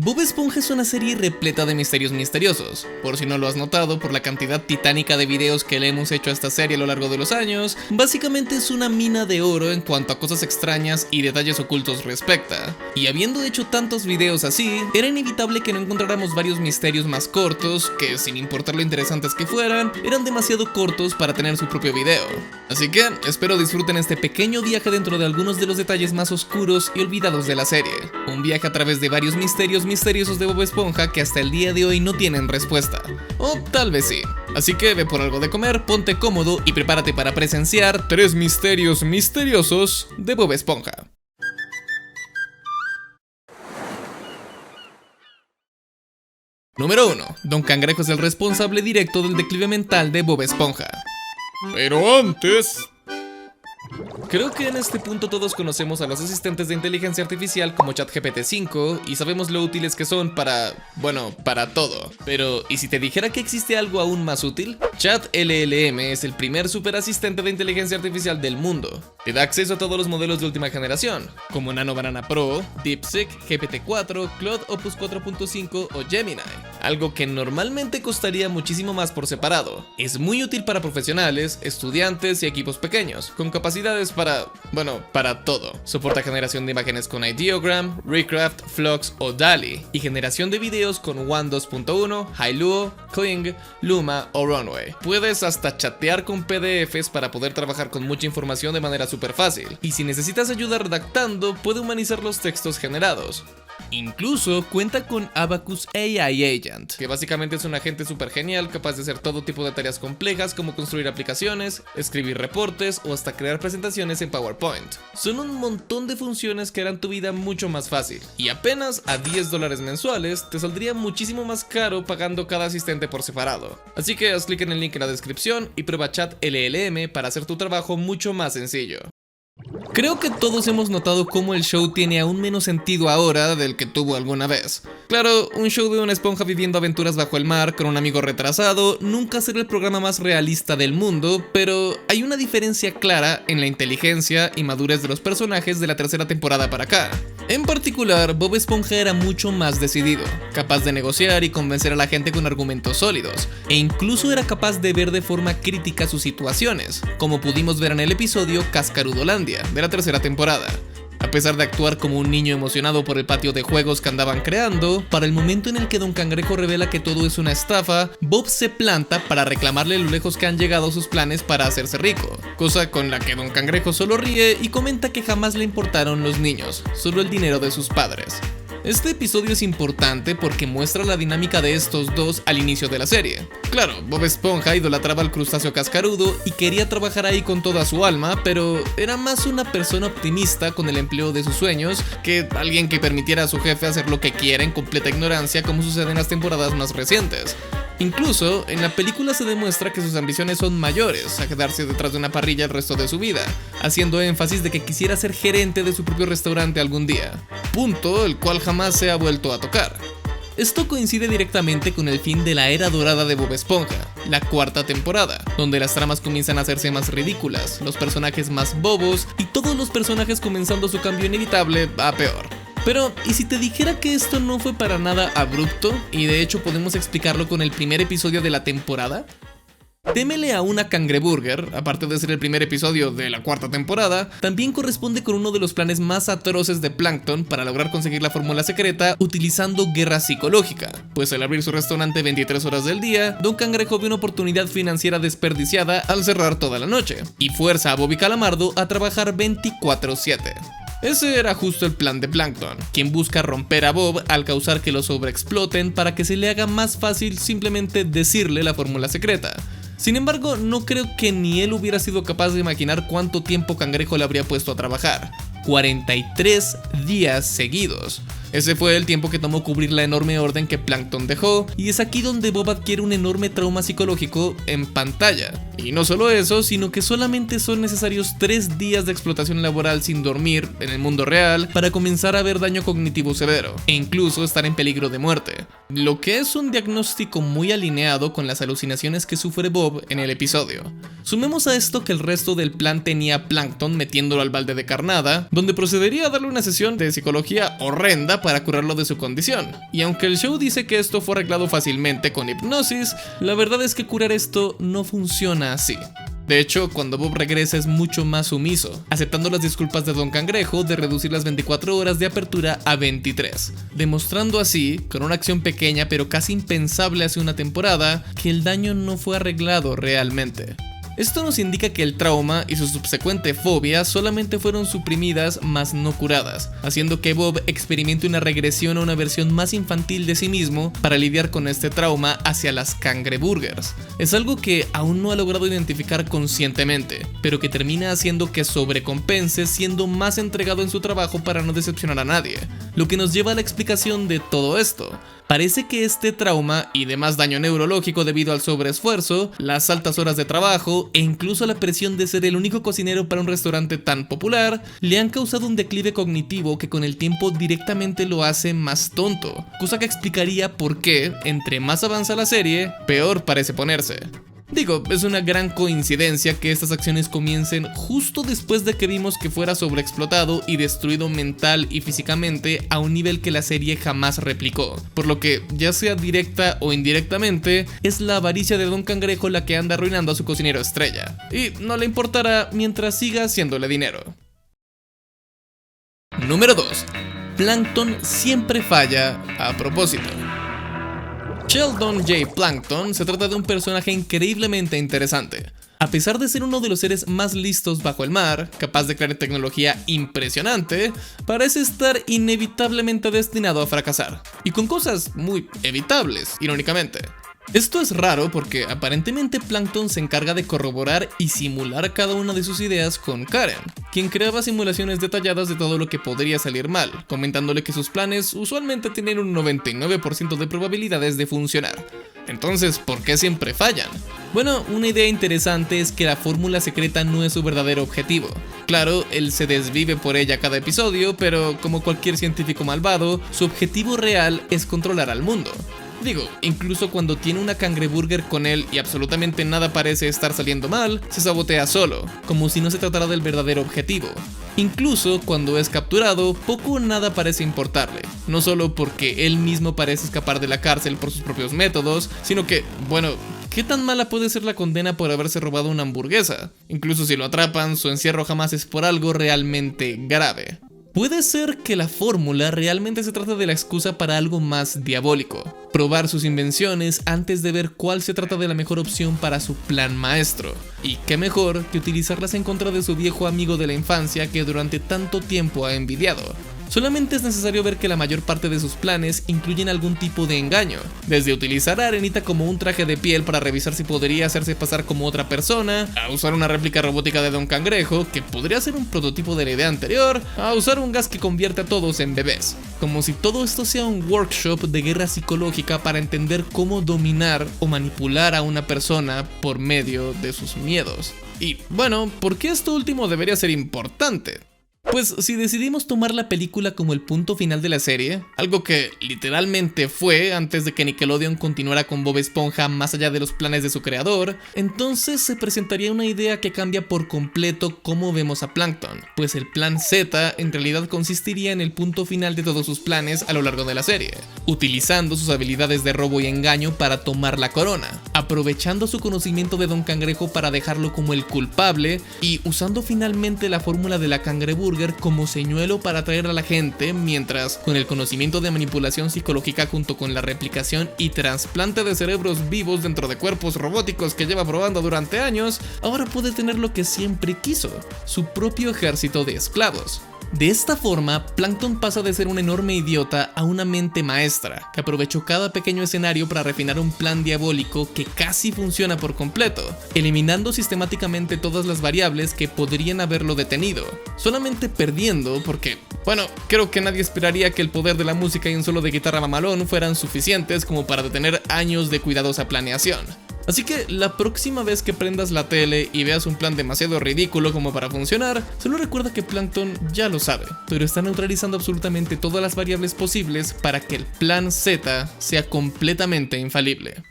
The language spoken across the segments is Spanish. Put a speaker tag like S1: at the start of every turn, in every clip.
S1: Bob Esponja es una serie repleta de misterios misteriosos. Por si no lo has notado por la cantidad titánica de videos que le hemos hecho a esta serie a lo largo de los años, básicamente es una mina de oro en cuanto a cosas extrañas y detalles ocultos respecta. Y habiendo hecho tantos videos así, era inevitable que no encontráramos varios misterios más cortos, que sin importar lo interesantes que fueran, eran demasiado cortos para tener su propio video. Así que espero disfruten este pequeño viaje dentro de algunos de los detalles más oscuros y olvidados de la serie. Un viaje a través de varios misterios misteriosos de Bob Esponja que hasta el día de hoy no tienen respuesta. O tal vez sí. Así que ve por algo de comer, ponte cómodo y prepárate para presenciar 3 misterios misteriosos de Bob Esponja. Número 1. Don Cangrejo es el responsable directo del declive mental de Bob Esponja. Pero antes... Creo que en este punto todos conocemos a los asistentes de inteligencia artificial como ChatGPT 5 y sabemos lo útiles que son para todo. Pero, ¿y si te dijera que existe algo aún más útil? ChatLLM es el primer super asistente de inteligencia artificial del mundo. Te da acceso a todos los modelos de última generación, como Nano Banana Pro, DeepSeek, GPT-4, Claude Opus 4.5 o Gemini. Algo que normalmente costaría muchísimo más por separado. Es muy útil para profesionales, estudiantes y equipos pequeños, con capacidades para todo. Soporta generación de imágenes con Ideogram, Recraft, Flux o DALL-E y generación de videos con WAN 2.1, Hailuo, Kling, Luma o Runway. Puedes hasta chatear con PDFs para poder trabajar con mucha información de manera súper fácil. Y si necesitas ayuda redactando, puede humanizar los textos generados. Incluso cuenta con Abacus AI Agent, que básicamente es un agente súper genial capaz de hacer todo tipo de tareas complejas como construir aplicaciones, escribir reportes o hasta crear presentaciones en PowerPoint. Son un montón de funciones que harán tu vida mucho más fácil, y apenas a $10 mensuales te saldría muchísimo más caro pagando cada asistente por separado. Así que haz clic en el link en la descripción y prueba ChatLLM para hacer tu trabajo mucho más sencillo. Creo que todos hemos notado cómo el show tiene aún menos sentido ahora del que tuvo alguna vez. Claro, un show de una esponja viviendo aventuras bajo el mar con un amigo retrasado nunca será el programa más realista del mundo, pero hay una diferencia clara en la inteligencia y madurez de los personajes de la tercera temporada para acá. En particular, Bob Esponja era mucho más decidido, capaz de negociar y convencer a la gente con argumentos sólidos, e incluso era capaz de ver de forma crítica sus situaciones, como pudimos ver en el episodio Cascarudolandia de la tercera temporada. A pesar de actuar como un niño emocionado por el patio de juegos que andaban creando, para el momento en el que Don Cangrejo revela que todo es una estafa, Bob se planta para reclamarle lo lejos que han llegado sus planes para hacerse rico, cosa con la que Don Cangrejo solo ríe y comenta que jamás le importaron los niños, solo el dinero de sus padres. Este episodio es importante porque muestra la dinámica de estos dos al inicio de la serie. Claro, Bob Esponja idolatraba al crustáceo cascarudo y quería trabajar ahí con toda su alma, pero era más una persona optimista con el empleo de sus sueños que alguien que permitiera a su jefe hacer lo que quiera en completa ignorancia, como sucede en las temporadas más recientes. Incluso, en la película se demuestra que sus ambiciones son mayores a quedarse detrás de una parrilla el resto de su vida, haciendo énfasis de que quisiera ser gerente de su propio restaurante algún día, punto el cual jamás se ha vuelto a tocar. Esto coincide directamente con el fin de la era dorada de Bob Esponja, la cuarta temporada, donde las tramas comienzan a hacerse más ridículas, los personajes más bobos y todos los personajes comenzando su cambio inevitable a peor. Pero, ¿y si te dijera que esto no fue para nada abrupto? Y de hecho podemos explicarlo con el primer episodio de la temporada. Témele a una cangreburger, aparte de ser el primer episodio de la cuarta temporada, también corresponde con uno de los planes más atroces de Plankton para lograr conseguir la fórmula secreta utilizando guerra psicológica, pues al abrir su restaurante 23 horas del día, Don Cangrejo ve una oportunidad financiera desperdiciada al cerrar toda la noche, y fuerza a Bobby Calamardo a trabajar 24/7. Ese era justo el plan de Plankton, quien busca romper a Bob al causar que lo sobreexploten para que se le haga más fácil simplemente decirle la fórmula secreta. Sin embargo, no creo que ni él hubiera sido capaz de imaginar cuánto tiempo Cangrejo le habría puesto a trabajar. 43 días seguidos. Ese fue el tiempo que tomó cubrir la enorme orden que Plankton dejó, y es aquí donde Bob adquiere un enorme trauma psicológico en pantalla. Y no solo eso, sino que solamente son necesarios 3 días de explotación laboral sin dormir en el mundo real para comenzar a ver daño cognitivo severo, e incluso estar en peligro de muerte. Lo que es un diagnóstico muy alineado con las alucinaciones que sufre Bob en el episodio. Sumemos a esto que el resto del plan tenía a Plankton metiéndolo al balde de carnada, donde procedería a darle una sesión de psicología horrenda droga para curarlo de su condición. Y aunque el show dice que esto fue arreglado fácilmente con hipnosis, la verdad es que curar esto no funciona así. De hecho, cuando Bob regresa es mucho más sumiso, aceptando las disculpas de Don Cangrejo de reducir las 24 horas de apertura a 23, demostrando así, con una acción pequeña pero casi impensable hace una temporada, que el daño no fue arreglado realmente. Esto nos indica que el trauma y su subsecuente fobia solamente fueron suprimidas mas no curadas, haciendo que Bob experimente una regresión a una versión más infantil de sí mismo para lidiar con este trauma hacia las cangreburgers. Es algo que aún no ha logrado identificar conscientemente, pero que termina haciendo que sobrecompense siendo más entregado en su trabajo para no decepcionar a nadie, lo que nos lleva a la explicación de todo esto. Parece que este trauma y demás daño neurológico debido al sobreesfuerzo, las altas horas de trabajo e incluso la presión de ser el único cocinero para un restaurante tan popular, le han causado un declive cognitivo que con el tiempo directamente lo hace más tonto, cosa que explicaría por qué, entre más avanza la serie, peor parece ponerse. Digo, es una gran coincidencia que estas acciones comiencen justo después de que vimos que fuera sobreexplotado y destruido mental y físicamente a un nivel que la serie jamás replicó, por lo que, ya sea directa o indirectamente, es la avaricia de Don Cangrejo la que anda arruinando a su cocinero estrella, y no le importará mientras siga haciéndole dinero. Número 2. Plankton siempre falla a propósito. Sheldon J. Plankton se trata de un personaje increíblemente interesante. A pesar de ser uno de los seres más listos bajo el mar, capaz de crear tecnología impresionante, parece estar inevitablemente destinado a fracasar. Y con cosas muy evitables, irónicamente. Esto es raro porque aparentemente Plankton se encarga de corroborar y simular cada una de sus ideas con Karen, quien creaba simulaciones detalladas de todo lo que podría salir mal, comentándole que sus planes usualmente tienen un 99% de probabilidades de funcionar. Entonces, ¿por qué siempre fallan? Bueno, una idea interesante es que la fórmula secreta no es su verdadero objetivo. Claro, él se desvive por ella cada episodio, pero como cualquier científico malvado, su objetivo real es controlar al mundo. Digo, incluso cuando tiene una cangreburger con él y absolutamente nada parece estar saliendo mal, se sabotea solo, como si no se tratara del verdadero objetivo. Incluso cuando es capturado, poco o nada parece importarle, no solo porque él mismo parece escapar de la cárcel por sus propios métodos, sino que, bueno, ¿qué tan mala puede ser la condena por haberse robado una hamburguesa? Incluso si lo atrapan, su encierro jamás es por algo realmente grave. Puede ser que la fórmula realmente se trata de la excusa para algo más diabólico, probar sus invenciones antes de ver cuál se trata de la mejor opción para su plan maestro. Y qué mejor que utilizarlas en contra de su viejo amigo de la infancia que durante tanto tiempo ha envidiado. Solamente es necesario ver que la mayor parte de sus planes incluyen algún tipo de engaño, desde utilizar a Arenita como un traje de piel para revisar si podría hacerse pasar como otra persona, a usar una réplica robótica de Don Cangrejo, que podría ser un prototipo de la idea anterior, a usar un gas que convierte a todos en bebés. Como si todo esto sea un workshop de guerra psicológica para entender cómo dominar o manipular a una persona por medio de sus miedos. Y bueno, ¿por qué esto último debería ser importante? Pues si decidimos tomar la película como el punto final de la serie, algo que literalmente fue antes de que Nickelodeon continuara con Bob Esponja más allá de los planes de su creador, entonces se presentaría una idea que cambia por completo cómo vemos a Plankton, pues el plan Z en realidad consistiría en el punto final de todos sus planes a lo largo de la serie, utilizando sus habilidades de robo y engaño para tomar la corona, aprovechando su conocimiento de Don Cangrejo para dejarlo como el culpable y usando finalmente la fórmula de la cangreburger como señuelo para atraer a la gente, mientras con el conocimiento de manipulación psicológica junto con la replicación y trasplante de cerebros vivos dentro de cuerpos robóticos que lleva probando durante años, ahora puede tener lo que siempre quiso, su propio ejército de esclavos. De esta forma, Plankton pasa de ser un enorme idiota a una mente maestra, que aprovechó cada pequeño escenario para refinar un plan diabólico que casi funciona por completo, eliminando sistemáticamente todas las variables que podrían haberlo detenido, solamente perdiendo porque, bueno, creo que nadie esperaría que el poder de la música y un solo de guitarra mamalón fueran suficientes como para detener años de cuidadosa planeación. Así que la próxima vez que prendas la tele y veas un plan demasiado ridículo como para funcionar, solo recuerda que Plankton ya lo sabe, pero está neutralizando absolutamente todas las variables posibles para que el plan Z sea completamente infalible.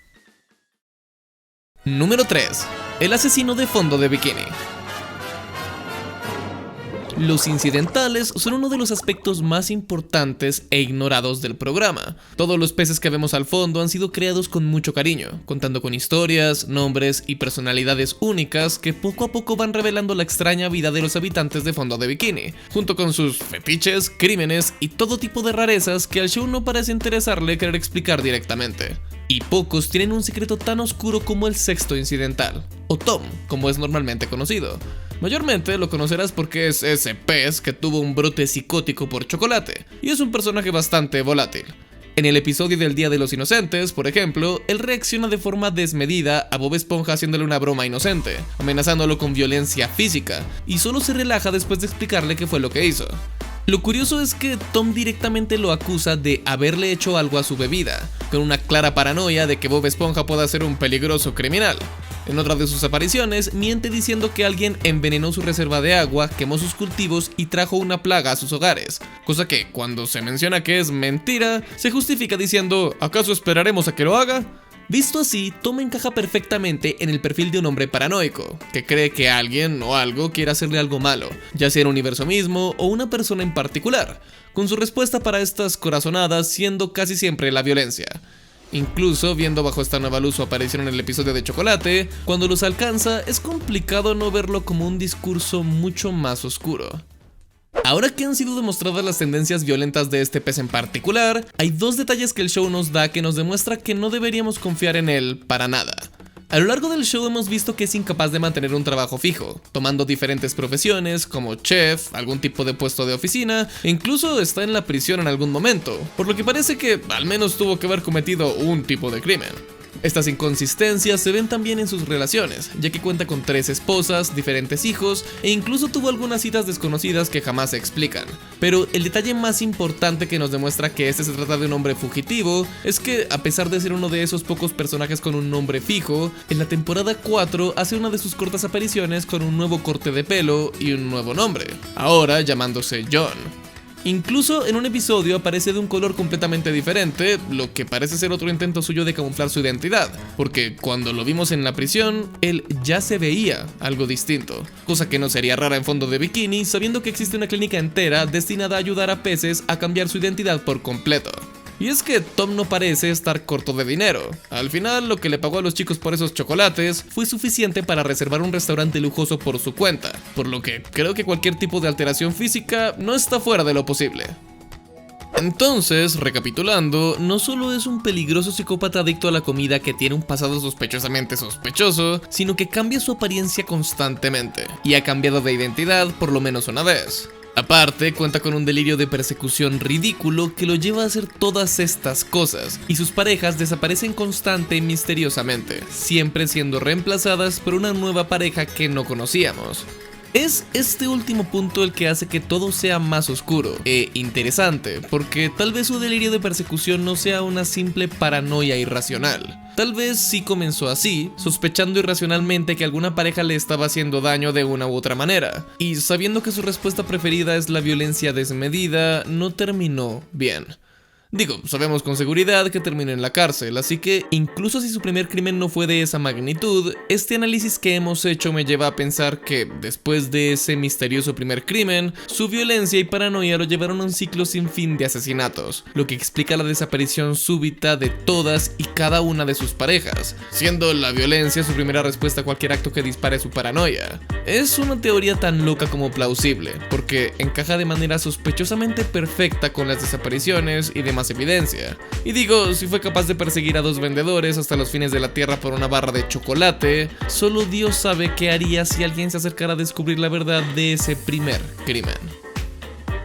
S1: Número 3. El asesino de fondo de bikini. Los incidentales son uno de los aspectos más importantes e ignorados del programa. Todos los peces que vemos al fondo han sido creados con mucho cariño, contando con historias, nombres y personalidades únicas que poco a poco van revelando la extraña vida de los habitantes de Fondo de Bikini, junto con sus fetiches, crímenes y todo tipo de rarezas que al show no parece interesarle querer explicar directamente. Y pocos tienen un secreto tan oscuro como el sexto incidental, o Tom, como es normalmente conocido. Mayormente lo conocerás porque es ese pez que tuvo un brote psicótico por chocolate, y es un personaje bastante volátil. En el episodio del Día de los Inocentes, por ejemplo, él reacciona de forma desmedida a Bob Esponja haciéndole una broma inocente, amenazándolo con violencia física, y solo se relaja después de explicarle qué fue lo que hizo. Lo curioso es que Tom directamente lo acusa de haberle hecho algo a su bebida, con una clara paranoia de que Bob Esponja pueda ser un peligroso criminal. En otra de sus apariciones, miente diciendo que alguien envenenó su reserva de agua, quemó sus cultivos y trajo una plaga a sus hogares, cosa que, cuando se menciona que es mentira, se justifica diciendo ¿acaso esperaremos a que lo haga? Visto así, Tom encaja perfectamente en el perfil de un hombre paranoico, que cree que alguien o algo quiere hacerle algo malo, ya sea el universo mismo o una persona en particular, con su respuesta para estas corazonadas siendo casi siempre la violencia. Incluso viendo bajo esta nueva luz su aparición en el episodio de Chocolate, cuando los alcanza es complicado no verlo como un discurso mucho más oscuro. Ahora que han sido demostradas las tendencias violentas de este pez en particular, hay dos detalles que el show nos da que nos demuestra que no deberíamos confiar en él para nada. A lo largo del show hemos visto que es incapaz de mantener un trabajo fijo, tomando diferentes profesiones como chef, algún tipo de puesto de oficina, e incluso está en la prisión en algún momento, por lo que parece que al menos tuvo que haber cometido un tipo de crimen. Estas inconsistencias se ven también en sus relaciones, ya que cuenta con 3 esposas, diferentes hijos e incluso tuvo algunas citas desconocidas que jamás se explican. Pero el detalle más importante que nos demuestra que este se trata de un hombre fugitivo es que, a pesar de ser uno de esos pocos personajes con un nombre fijo, en la temporada 4 hace una de sus cortas apariciones con un nuevo corte de pelo y un nuevo nombre, ahora llamándose John. Incluso en un episodio aparece de un color completamente diferente, lo que parece ser otro intento suyo de camuflar su identidad, porque cuando lo vimos en la prisión, él ya se veía algo distinto, cosa que no sería rara en Fondo de Bikini, sabiendo que existe una clínica entera destinada a ayudar a peces a cambiar su identidad por completo. Y es que Tom no parece estar corto de dinero. Al final, lo que le pagó a los chicos por esos chocolates fue suficiente para reservar un restaurante lujoso por su cuenta, por lo que creo que cualquier tipo de alteración física no está fuera de lo posible. Entonces, recapitulando, no solo es un peligroso psicópata adicto a la comida que tiene un pasado sospechosamente sospechoso, sino que cambia su apariencia constantemente, y ha cambiado de identidad por lo menos una vez. Aparte, cuenta con un delirio de persecución ridículo que lo lleva a hacer todas estas cosas, y sus parejas desaparecen constante y misteriosamente, siempre siendo reemplazadas por una nueva pareja que no conocíamos. Es este último punto el que hace que todo sea más oscuro e interesante, porque tal vez su delirio de persecución no sea una simple paranoia irracional. Tal vez sí comenzó así, sospechando irracionalmente que alguna pareja le estaba haciendo daño de una u otra manera, y sabiendo que su respuesta preferida es la violencia desmedida, no terminó bien. Digo, sabemos con seguridad que terminó en la cárcel, así que incluso si su primer crimen no fue de esa magnitud, este análisis que hemos hecho me lleva a pensar que, después de ese misterioso primer crimen, su violencia y paranoia lo llevaron a un ciclo sin fin de asesinatos, lo que explica la desaparición súbita de todas y cada una de sus parejas, siendo la violencia su primera respuesta a cualquier acto que dispare su paranoia. Es una teoría tan loca como plausible, porque encaja de manera sospechosamente perfecta con las desapariciones y demás evidencia. Y digo, si fue capaz de perseguir a 2 vendedores hasta los fines de la tierra por una barra de chocolate, solo Dios sabe qué haría si alguien se acercara a descubrir la verdad de ese primer crimen.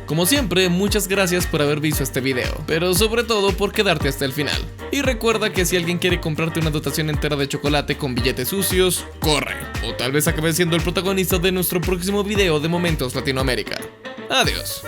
S1: Como siempre, muchas gracias por haber visto este video, pero sobre todo por quedarte hasta el final. Y recuerda que si alguien quiere comprarte una dotación entera de chocolate con billetes sucios, corre, o tal vez acabe siendo el protagonista de nuestro próximo video de Momentos Latinoamérica. Adiós.